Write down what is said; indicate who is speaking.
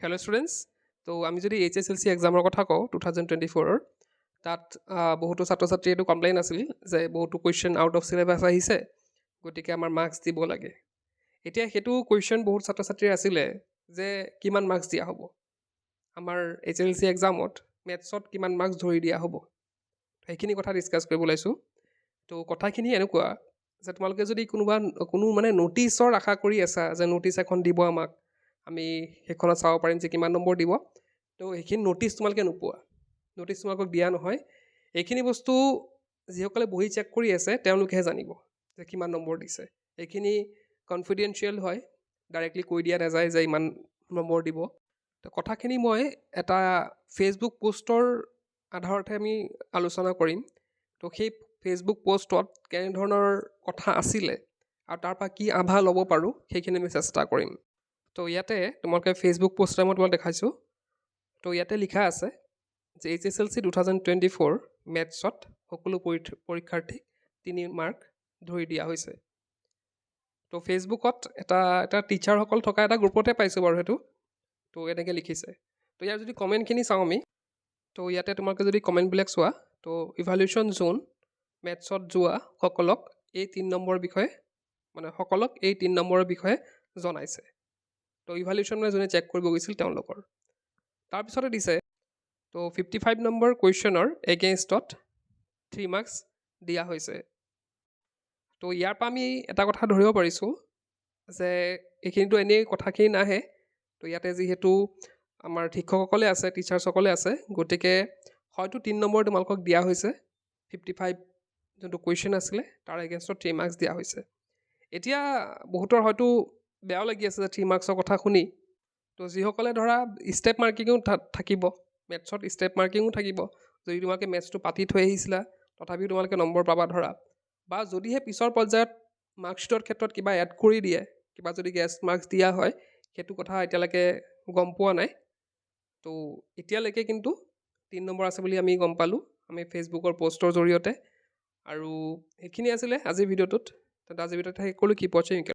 Speaker 1: hello' students তো আমি যদি HSLC এক্সামৰ কথা কওঁ 2024 তাত বহুতো ছাত্ৰ ছাত্ৰীৰ এইটো কমপ্লেইন আছিল যে বহুতো কুৱেশ্যন আউট অফ চিলেবাছ আহিছে গতিকে আমাৰ মাৰ্কছ দিব লাগে এতিয়া সেইটো কুৱেশ্যন বহুত ছাত্ৰ ছাত্ৰীৰ আছিলে যে কিমান মাৰ্কছ দিয়া হ'ব আমাৰ HSLC এক্সামত মেথছত কিমান মাৰ্কছ ধৰি দিয়া হ'ব সেইখিনি কথা ডিছকাছ কৰিব ওলাইছোঁ তো কথাখিনি এনেকুৱা যে তোমালোকে যদি কোনো মানে ন'টিছৰ আশা কৰি আছা যে ন'টিছ এখন দিব আমাক আমি সেইখনত চাব পাৰিম যে কিমান নম্বৰ দিব তো সেইখিনি ন'টিছ তোমালোকে নোপোৱা ন'টিছ তোমালোকক দিয়া নহয় এইখিনি বস্তু যিসকলে বহি চেক কৰি আছে তেওঁলোকেহে জানিব যে কিমান নম্বৰ দিছে এইখিনি কনফিডেঞ্চিয়েল হয় ডাইৰেক্টলি কৈ দিয়া নাযায় যে ইমান নম্বৰ দিব তো কথাখিনি মই এটা ফেচবুক পষ্টৰ আধাৰতে আমি আলোচনা কৰিম তো সেই ফেচবুক পষ্টত কেনেধৰণৰ কথা আছিলে আৰু তাৰ পৰা কি আভা ল'ব পাৰোঁ সেইখিনি আমি চেষ্টা কৰিম তো ইয়াতে তোমালোকে ফেচবুক পষ্টৰ মই তোমাক দেখাইছোঁ তো ইয়াতে লিখা আছে যে HSLC 2024 মেথছত সকলো পৰীক্ষাৰ্থীক 3 মাৰ্ক ধৰি দিয়া হৈছে তো ফেচবুকত এটা টিচাৰসকল থকা এটা গ্ৰুপতে পাইছোঁ বাৰু সেইটো তো এনেকৈ লিখিছে তো ইয়াৰ যদি কমেণ্টখিনি চাওঁ আমি তো ইয়াতে তোমালোকে যদি কমেণ্টবিলাক চোৱা তো ইভালুৱেশ্যন জোন মেথছত যোৱা সকলক এই 3 নম্বৰৰ বিষয়ে মানে সকলক এই 3 নম্বৰৰ বিষয়ে জনাইছে তো ইভালুৱেশ্যন মানে যোনে চেক কৰিব গৈছিল তেওঁলোকৰ তাৰপিছতে দিছে তো 55 নম্বৰ কুৱেশ্যনৰ এগেইনষ্টত 3 মাৰ্কছ দিয়া হৈছে তো ইয়াৰ পৰা আমি এটা কথা ধৰিব পাৰিছোঁ যে এইখিনিতো এনেই কথাখিনি নাহে তো ইয়াতে যিহেতু আমাৰ শিক্ষকসকলে আছে টিচাৰ্ছসকলে আছে গতিকে হয়তো 3 নম্বৰ তোমালোকক দিয়া হৈছে 55 যোনটো কুৱেশ্যন আছিলে তাৰ এগেইনষ্টত 3 মাৰ্কছ দিয়া হৈছে এতিয়া বহুতৰ হয়তো বেয়াও লাগি আছে যে 3 মাৰ্কছৰ কথা শুনি তো যিসকলে ধৰা ষ্টেপ মাৰ্কিঙো থাকিব মেথছত ষ্টেপ মাৰ্কিঙো থাকিব যদি তোমালোকে মেথছটো পাতি থৈ আহিছিলা তথাপিও তোমালোকে নম্বৰ পাবা ধৰা বা যদিহে পিছৰ পৰ্যায়ত মাৰ্কশ্বিটৰ ক্ষেত্ৰত কিবা এড কৰি দিয়ে কিবা যদি গেষ্ট মাৰ্কছ দিয়া হয় সেইটো কথা এতিয়ালৈকে গম পোৱা নাই তো এতিয়ালৈকে কিন্তু 3 নম্বৰ আছে বুলি আমি গম পালোঁ আমি ফেচবুকৰ পষ্টৰ জৰিয়তে আৰু সেইখিনি আছিলে আজিৰ ভিডিঅ'টোত আজিৰ ভিডিঅ'ত শেষ কৰিলোঁ কিপ ৱাচিং